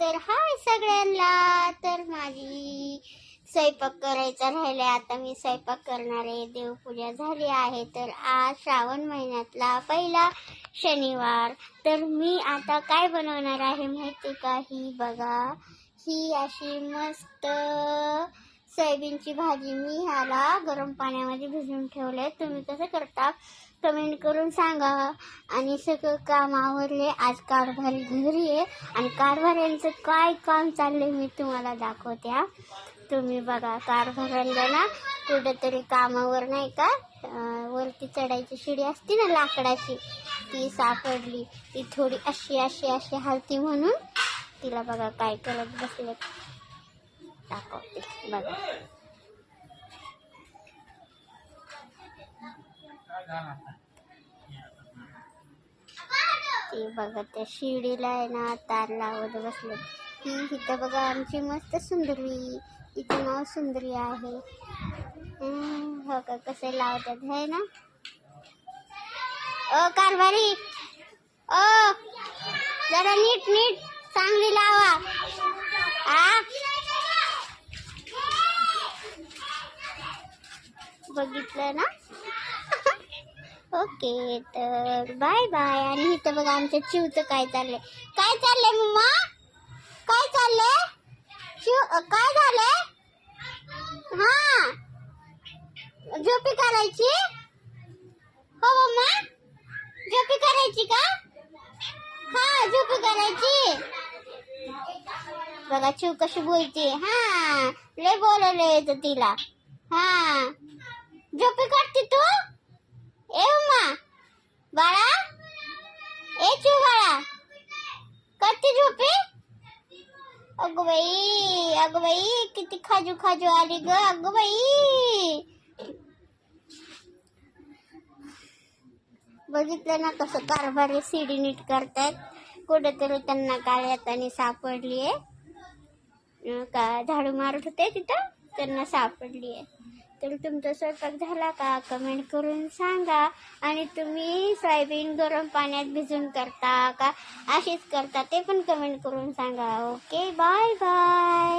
तर हाय सगळ्यांना. तर माझी स्वयंपाक करायचा राहिला, आता मी स्वयंपाक करणार आहे. देवपूजा झाली आहे. तर आज श्रावण महिन्यातला पहिला शनिवार. तर मी आता काय बनवणार आहे माहिती का? ही बघा, ही अशी मस्त सोयाबीनची भाजी मी ह्याला गरम पाण्यामध्ये भिजवून ठेवले. तुम्ही कसं करता कमेंट करून सांगा. आणि सगळं काम आवरले. आज कारभारी घरी आहे आणि कारभाऱ्यांचं काय काम चाललंय मी तुम्हाला दाखवते. तुम्ही बघा, कारभाऱ्यांना ना कुठेतरी कामावर नाही का वरती चढायची शिडी असते ना लाकडाची, ती सापडली. ती थोडी अशी अशी अशी हलती म्हणून तिला बघा काय करत बसले, दाखवते बघा. ती बघा त्या शिडीला आहे ना तार लावत बसले. ही इथं बघा आमची मस्त सुंदरी, तिचं नाव सुंदरी आहे. हो का, कसं लावतात है ना. ओ कारभारी, ओ जरा नीट नीट चांगली लावा. बघितलं ना. ओके, तर बाय बाय. आणि इथं बघा आमच्या चिवचं काय चाललंय. काय चाललंय मम्मा, काय चाललंय चिव, काय झालंय? हा, झोपी करायची हो मम्मा, झोपी करायची का? हा, झोपी करायची. बघा चिव कशी बोलते. हा, लय बोलले येतं तिला. हा, झोपी करते तू. ए मम्मा, बाळा, ए चिव बाळा, करते झोपी. अगं बाई, किती खाजू खाजू आली ग. अगं बाई, बघितलं ना कसं कारभारी सीडी नीट करतायत. कुठेतरी त्यांना काळ्या हाताने सापडली आहे का, झाडू मारत होते तिथं, त्यांना सापडली आहे. तर तुमचा स्वयंपाक झाला का कमेंट करून सांगा. आणि तुम्ही सोयाबीन गरम पाण्यात भिजून करता का अशीच करता ते पण कमेंट करून सांगा. Okay, bye bye.